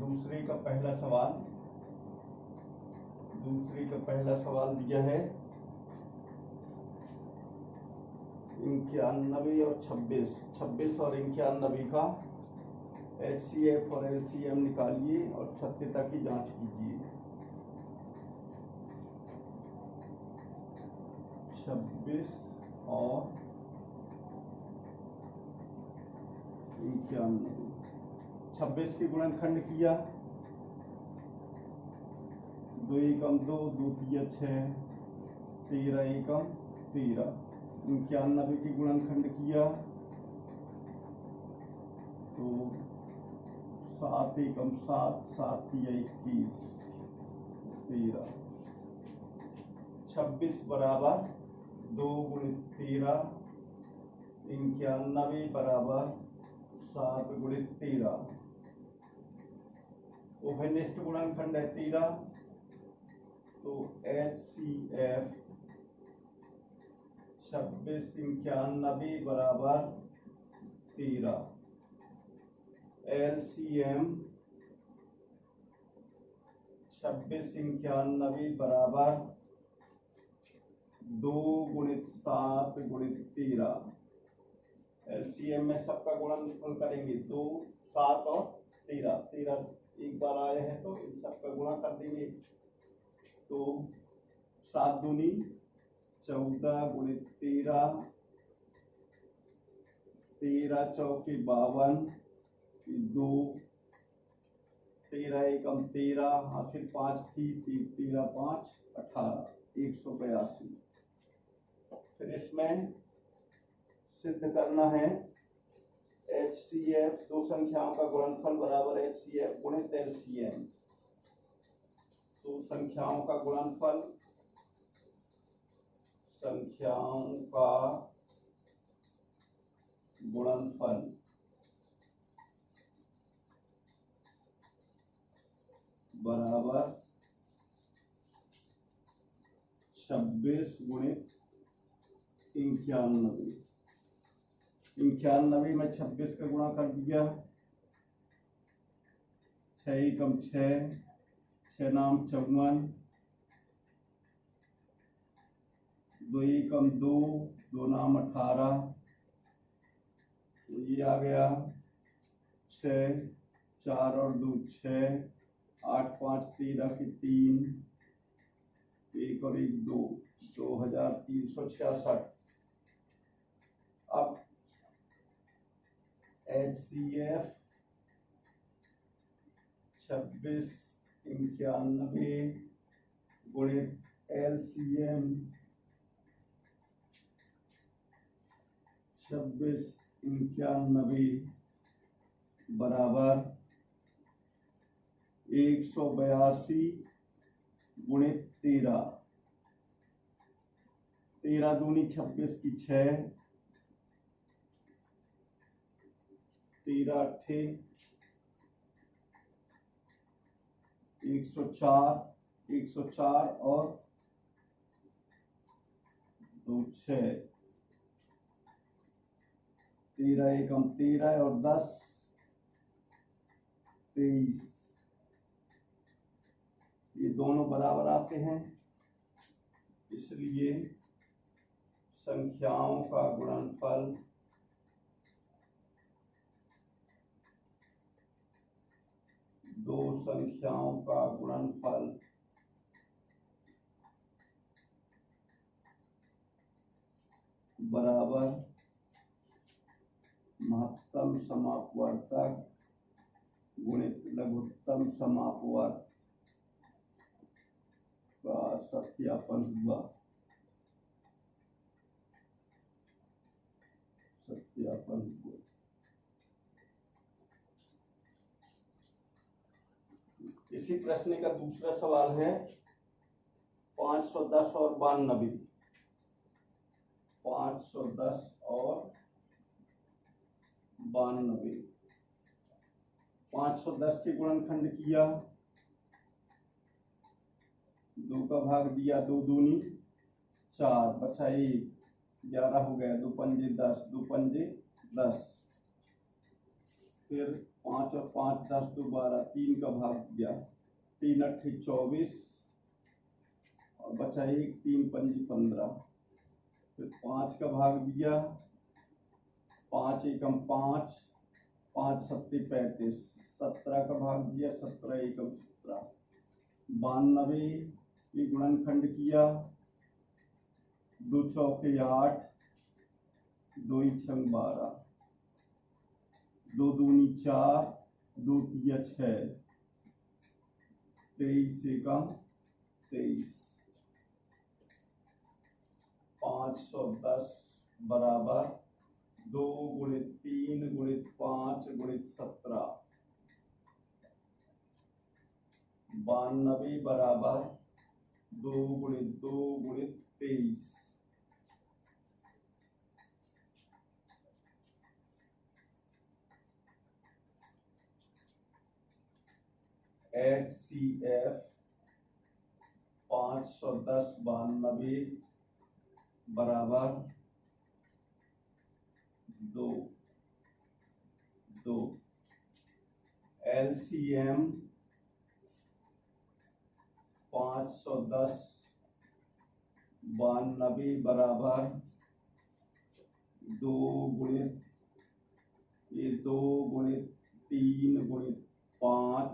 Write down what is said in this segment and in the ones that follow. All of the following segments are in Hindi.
दूसरे का पहला सवाल दिया है 91 और 26 और 91 का HCF और LCM निकालिए और सत्यता की जांच कीजिए। 26 और 91, 26 के गुणनखंड किया, 2 एकम 2, 2 तिया 6, 13 एकम 13। 91 के गुणनखंड किया तो 7 एकम 7, 7 तिया 21, 13। 26 बराबर 2 गुणित 13, 91 बराबर 7 गुणित 13। उभयनिष्ठ गुणनखंड है 13, तो HCF 26 91 बराबर 13। LCM 26 91 बराबर 2 गुणित 7 गुणित 13। LCM में सबका गुणनफल करेंगे, 2, 7 और 13। 13 एक बार आए हैं तो इन सबका गुणा कर देंगे, तो 7 दूनी 14 गुणित 13, 13 चौके 52, 2, 13 एकम 13, हासिल 5 थी, 13 5 18, 182। फिर इसमें सिद्ध करना है HCF, दो संख्याओं का गुणनफल बराबर HCF गुणित LCM। तो संख्याओं का गुणनफल बराबर 26 गुणित 91। 91 में 26 का गुणा कर दिया, 6 एकम 6, 6 नाम 54, 2 एकम 2, 2 नाम 18, तो ये आ गया 6, 4 और 2 6, 8 5 13 की 3, 1 और 1 2, 2366। अब HCF 26 91 गुणित LCM 26 91 बराबर 182 गुणित 13। 13 दूनी 26 की 6, 13 अट्ठे 104 और 2 6, 13 एकम 13 और 10 23। ये दोनों बराबर आते हैं, इसलिए संख्याओं का गुणनफल दो संख्याओं का गुणनफल बराबर महत्तम समापवर्तक गुणित लघुत्तम समापवर्त का सत्यापन हुआ। इसी प्रश्न का दूसरा सवाल है 510 और 92। 510 और 92। 510 के गुणनखंड किया, 2 का भाग दिया, 2 दूनी 4, बचा 1, 11 हो गया, 2 पंजे 10, 2 पंजे 10। फिर 5 और 5 10 2 12, 3 का भाग दिया, 3 8 24 और बचा 1, 3 5 15। फिर 5 का भाग दिया, 5 एकम 5, 5 7 35, 17 का भाग दिया, 17 एकम 17, 92 ये गुणनखंड किया, 2 चौके 8, 2 छंग 12, 2 दूनी 4, 2 तिया 6, 23 एकम 23, 510 बराबर 2 गुणित 3 गुणित 5 गुणित 17, 92 बराबर 2 गुणित 2 गुणित 23। HCF 510 92 बराबर 2 2। LCM 510 92 बराबर 2 गुणित 2 गुणित 3 गुणित 5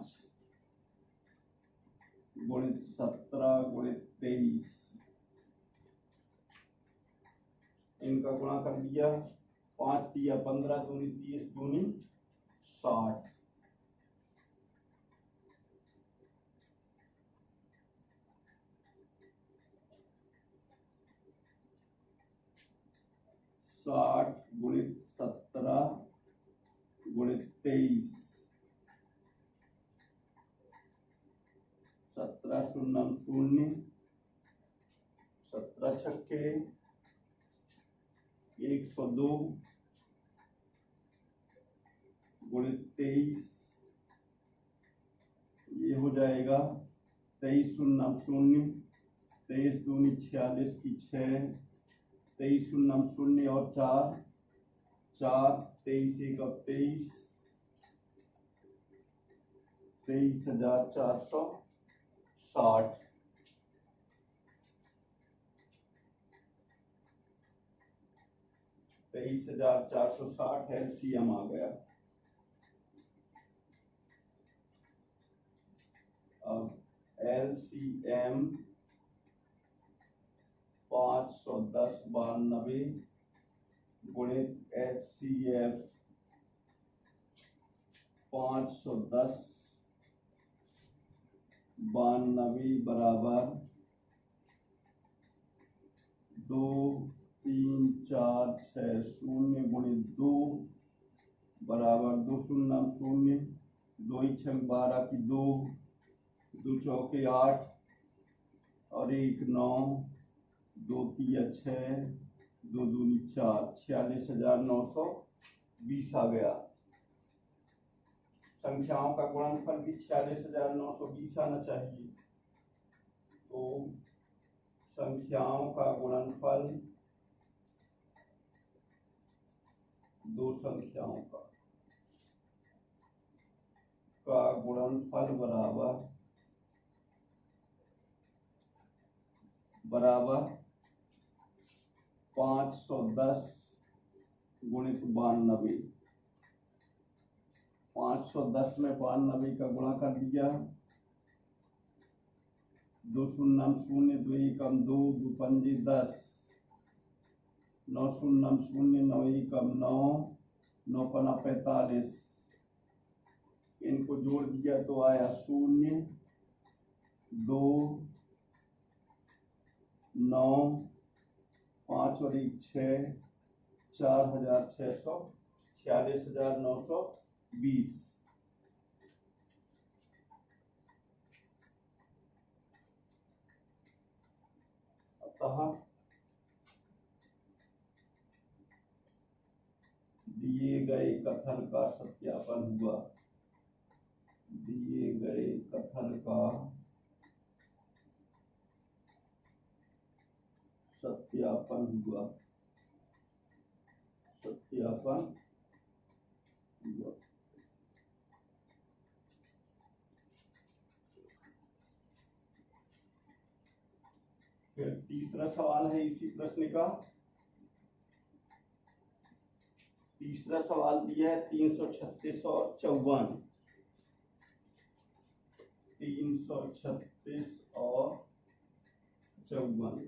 गुणित 17 गुणित 23, इनका गुणा कर दिया, 5 तिया 15 दूनी 30 दूनी 60, गुणित 17 गुणित 23, 17 शून्य शून्य, 17 छक्के 102 गुणित 23, ये हो जाएगा 23 शून्य शून्य, 23 दूनी 46 की 6, 23 शून्य शून्य और 4 4, 23 एक 23, 23,460, 23,460 LCM आ गया। अब LCM 510 92 गुणित HCF 510 92 बराबर 2 3 4 6 शून्य गुणित 2 बराबर 2 शून्य शून्य, 2 छंग 12 की 2, 2 चौके 8 और 1 9, 2 तिया 6, 2 दूनी 4, 46,920 आ गया। संख्याओं का गुणनफल भी 46,920 आना चाहिए। तो संख्याओं का गुणनफल दो संख्याओं का गुणनफल बराबर 510 गुणित 92, 510 में 92 का गुणा कर दिया, 2 शून्य शून्य 2 एकम 2, 2 पंजे 10, 9 शून्य शून्य 9 एकम 9, 9 पना 45, इनको जोड़ दिया तो आया 0 2 9 5 और 1 6, 4,600, 46,920। अतः दिए गए कथन का सत्यापन हुआ, दिए गए कथन का सत्यापन हुआ, सत्यापन हुआ। फिर तीसरा सवाल है इसी प्रश्न का। तीसरा सवाल दिया है 336 और 54। 336 और 54।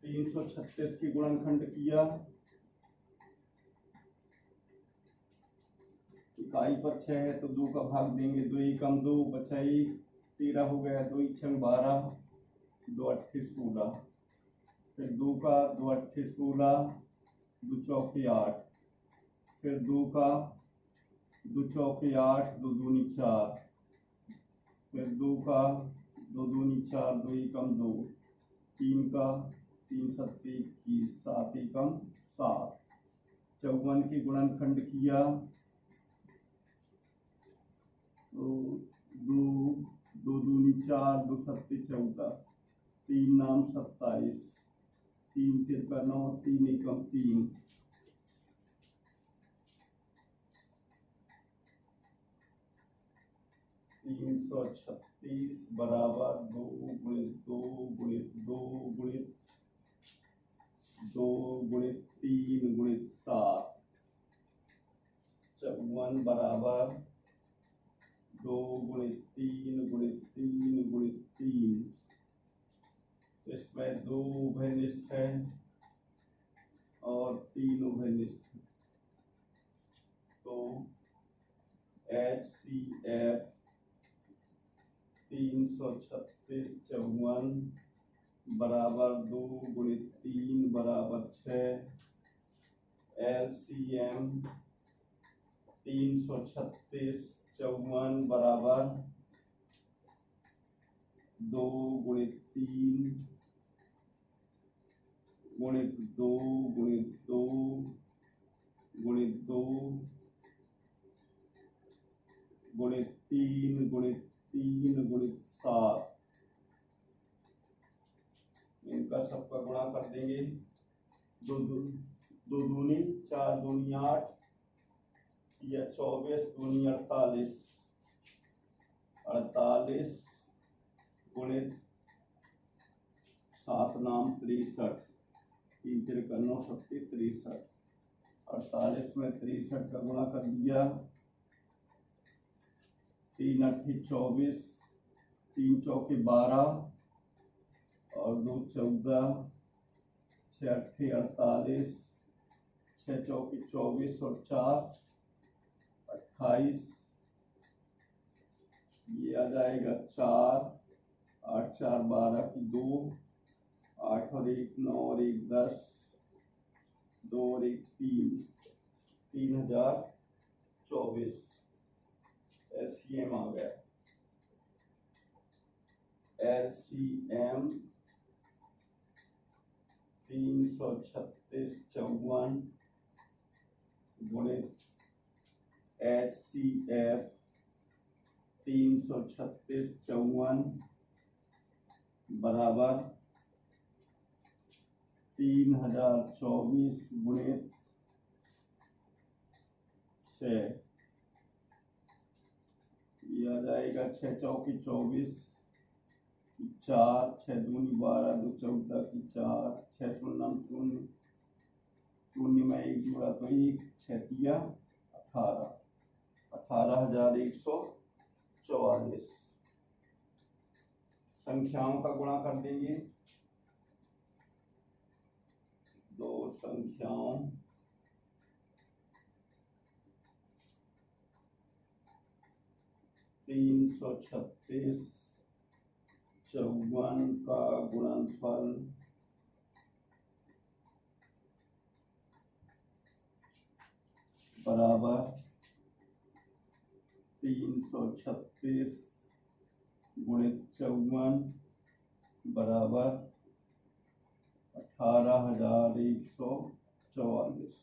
336 की गुणनखंड किया, इकाई पर 6 है तो 2 का भाग देंगे, 2 कम 2 बचा 1, 13 हो गया, 2 छंग 12, 2 8 16, फिर 2 का 2 8 16, 2 चौके 8, फिर 2 का 2 चौके 8, 2 दूनी 4, फिर 2 का 2 दूनी 4, 2 कम 2, 3 का 3 7 21, 7 कम 7। 54 की गुणनखंड किया तो 2 2 दूनी 4, 2 7 14, 3 नाम 27, 3 तिरका 9, 3 एकम 3। 336 बराबर 2 गुणित 2 गुणित 2 गुणित 2 गुणित 3 गुणित 7। 54 बराबर 2 गुणित 3 गुणित 3 गुणित 3। इसमें 2 उभयनिष्ठ है और 3 उभयनिष्ठ है, तो HCF 336 54 बराबर 2 गुणित 3 बराबर 6। LCM 336 54 बराबर 2 गुणित 3 गुणित 2 गुणित 2 गुणित 2 गुणित 3 गुणित 3 गुणित 7। इनका सबका गुणा कर देंगे, 2 दूनी 4 दूनी 8 या 24 दूनी 48, 48 गुणित 7 नाम 63, 3 तिरका 9 7 63, 48 में 63 का गुणा कर दिया, 3 8 24, 3 चौके 12 और 2 14, 6 8 48, 6 चौके 24 और 4 28। ये आ जाएगा 4, 8 4 12 की 2, 8 और 1 9 और 1 10, 2 और 1 3, 3024। LCM आ गया। LCM 336 54 गुणित HCF 336 54 बराबर 3024 गुणित 6। ये आ जाएगा 6 चौकी 24, 4 6 दूनी 12, 2 14 की 4, 6 शून्य शून्य, शून्य में 1 जुड़ा तो 1, 6 तिया 18, 18,144। संख्याओं का गुणा कर देंगे, दो संख्याओं 336 54 का गुणनफल बराबर 336 गुणित 54 बराबर 18,144।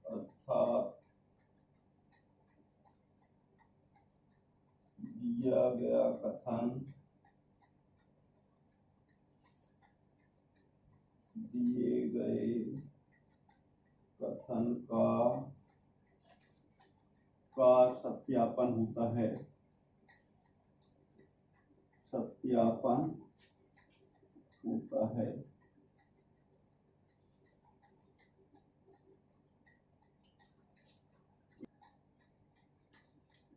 अर्थात दिया गया कथन दिए गए कथन का का सत्यापन होता है, सत्यापन होता है।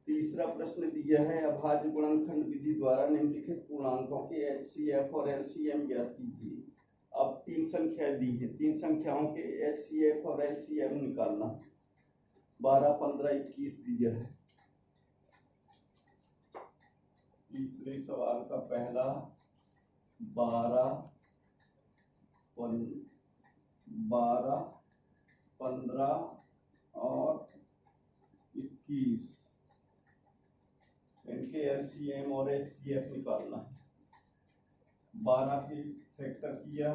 तीसरा प्रश्न दिया है, अभाज्य गुणनखंड विधि द्वारा निम्नलिखित पूर्णांकों के HCF और LCM ज्ञात कीजिए। अब तीन संख्या दी है, तीन संख्याओं के HCF और LCM निकालना। 12, 15, 21 दिया है। तीसरे सवाल का पहला 12, 15 और 21 इनके LCM और HCF निकालना है। 12 की फैक्टर किया,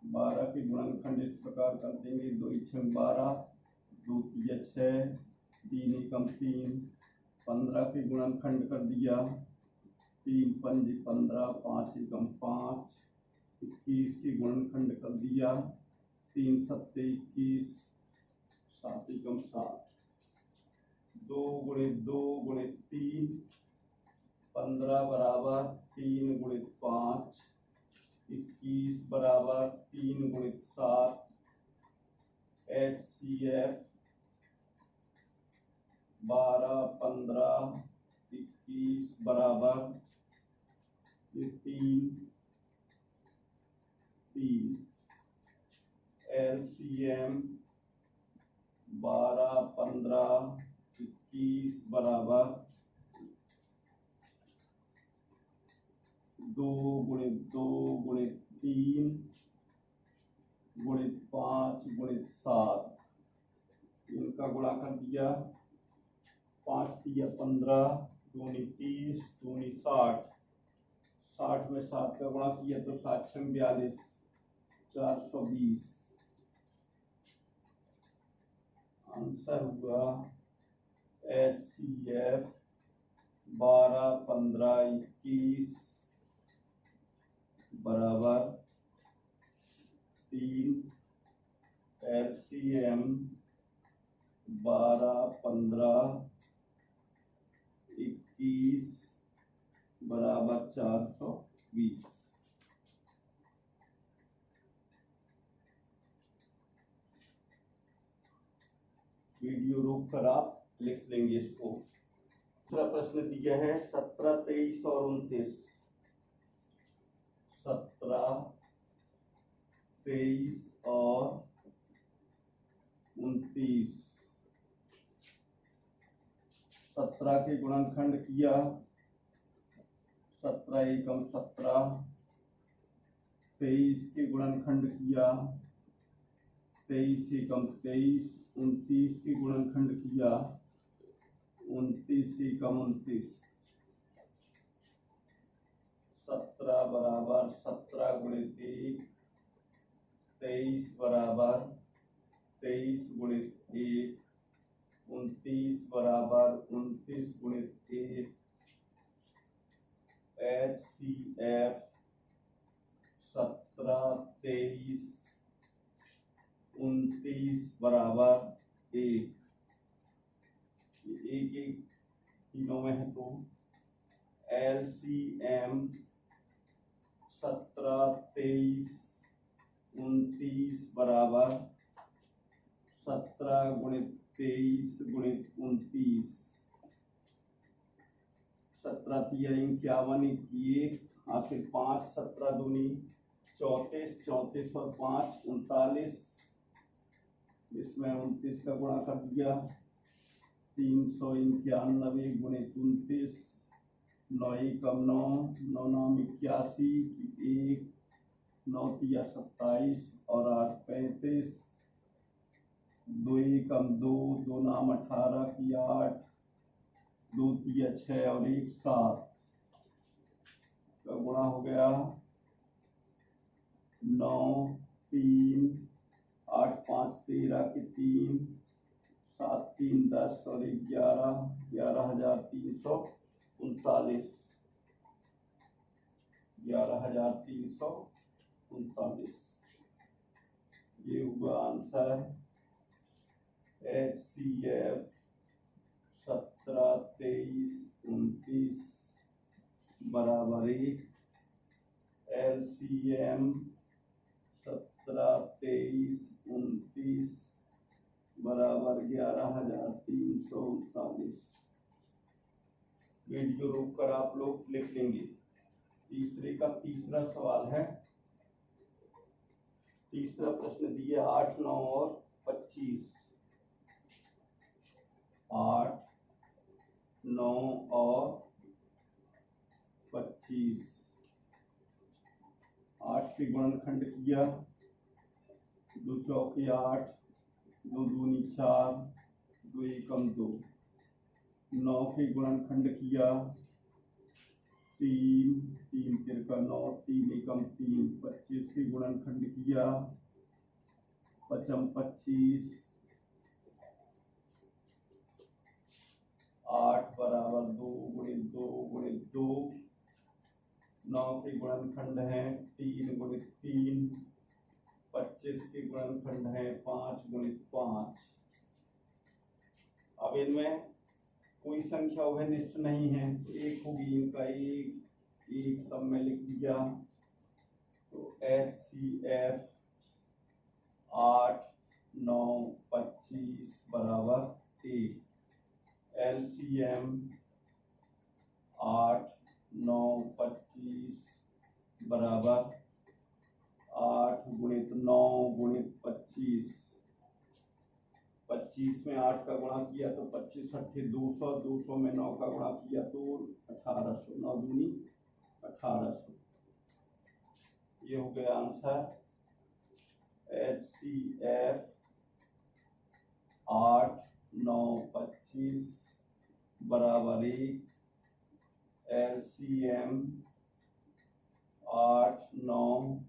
12 के गुणनखंड इस प्रकार कर देंगे, 2 × 12, 2 × 6, 3 × 3, 15 के गुणनखंड कर दिया, 3 × 5 = 15, 5 × 5, 21 के गुणनखंड कर दिया, 3 × 7 = 21, 7 × 7, 2 × 2 × 3, 15 बराबर 3 × 5, 21 बराबर 3 × 7, HCF 12, 15, 21 बराबर 3, LCM 12, 15, 21 बराबर 2 × 2 × 3 × 5 × 7, इनका गुणा कर दिया, 5 × 15, 2 × 30, 2 × 60, 60 में 7 का गुणा किया तो 7 × 42, 420। आंसर हुआ HCF 12, 15, 21 बराबर 3, LCM 12, 15, 21 बराबर 420। वीडियो रोक कर आप लिख लेंगे इसको। दूसरा प्रश्न दिया है 17, 23 और 29। 17, 23 और 29। 17 के गुणनखंड किया, 17 × 17, 23 के गुणनखंड किया, 23 × 23, 29 के गुणनखंड किया, 29 × 29, 17 बराबर 17 × 1, 23 बराबर 23 × 1, 29 बराबर 29 × 1, HCF 17, 23, 29 बराबर 1, एक तीनों में है तो LCM 17, 23, 29 बराबर 17 × 23 × 29, 17 × 3 = 51, 21, आखिर 5, 17 दूनी 34, 34 और 5 39, इसमें 29 का गुणा कर दिया, 391 × 29, 9 × 9, 9 × 9 = 81, 1, 9 × 3 = 27 और 8 × 35, 2 × 2, 2 × 9 = 18, 8, 2 × 3 = 6 और 1 = 7 का गुणा हो गया, 9, 3, 8, 5, 13 के 3, 7, 3, 10 और 11, 11,339, 11,339। ये हुआ आंसर HCF 17, 23, 29 बराबर 1, LCM 17, 23, 29 बराबर 11,339। वीडियो रोक कर आप लोग लिख लेंगे। तीसरे का तीसरा सवाल है। तीसरा प्रश्न दिया 8, 9 और 25। 8, 9 और 25। 8 के गुणनखंड किया, 2 चौके 8, 2 दूनी 4, 2 एकम 2। 9 के गुणनखंड किया, 3, 3 तिरका 9, 3 एकम 3। 25 के गुणनखंड किया, 5 25, 8 बराबर 2 गुणित 2 गुणित 2। 9 के गुणनखंड है 3 गुणित 3। 25 के गुणनखंड है 5 गुणित 5। अब इनमें कोई संख्या उभयनिष्ठ नहीं है तो एक होगी, इनका एक सब में लिख दिया। तो HCF 8, 9, 25 बराबर 1। LCM 8, 9, 25 बराबर 8 गुणित 9 गुणित 25। 25 में 8 का गुणा किया तो 25 अट्ठे 200। 200 में 9 का गुणा किया तो 1800। 9 दूनी 1800। ये हो गया आंसर। HCF 8, 9, 25 बराबर 1। LCM 8, 9,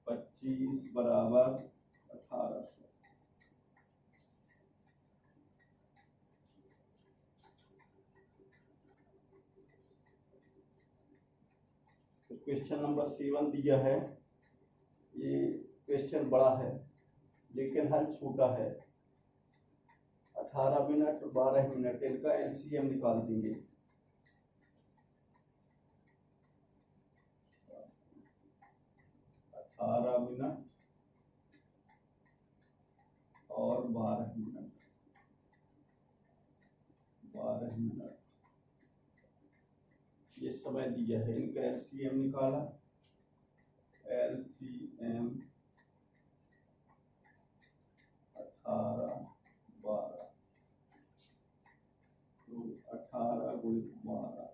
25 बराबर 1800। क्वेश्चन नंबर 7 दिया है। ये क्वेश्चन बड़ा है लेकिन हल छोटा है। 18 मिनट 12 मिनट इनका LCM निकाल देंगे। 18 मिनट और 12 मिनट। 12 मिनट ये समय दिया है। इनका LCM निकाला। LCM 18, 12 तो 18 गुणित 12।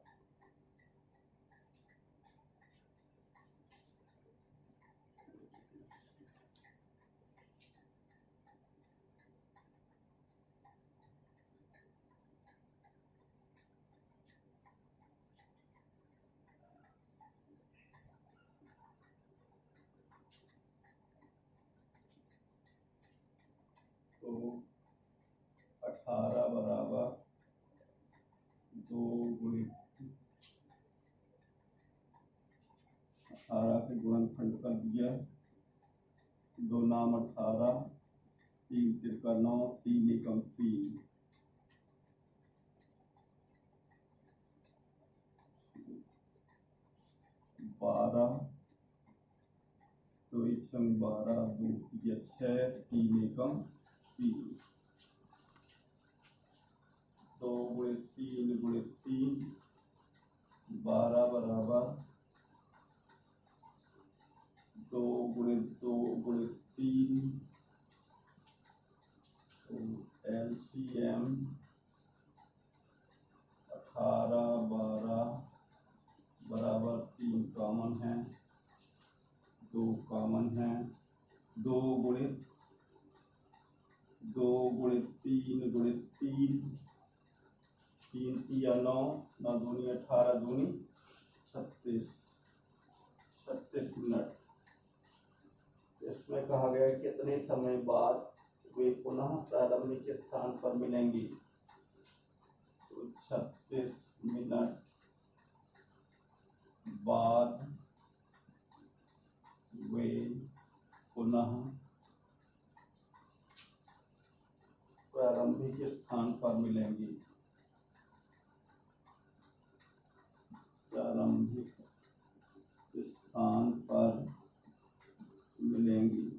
तो 18 बराबर 2 गुणित 18 के गुणनखंड कर दिया। 2 नाम 18, 3 तिरका 9, 3 एकम 3। 12 तो एक संग 12, 2 तिया 6, 3 एकम 3। 2 गुणित 3 गुणित 3 12 बराबर 2 गुणित 2 गुणित 3। तो LCM 18, 12 बराबर 3 कॉमन है, 2 कॉमन है। 2 गुणित 3 गुणित 3। 3 तिया 9, 9 दूनी 18, दूनी 36। 36 मिनट। इसमें कहा गया कितने समय बाद वे पुनः प्रारंभिक स्थान पर मिलेंगे। तो 36 मिनट बाद वे पुनः प्रारंभिक स्थान पर मिलेंगी। प्रारंभिक स्थान पर मिलेंगी।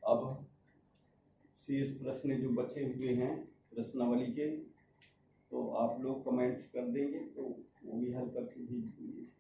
अब शेष प्रश्न जो बचे हुए हैं प्रश्नावली के, तो आप लोग कमेंट्स कर देंगे तो वो भी हल करके भेज देंगे।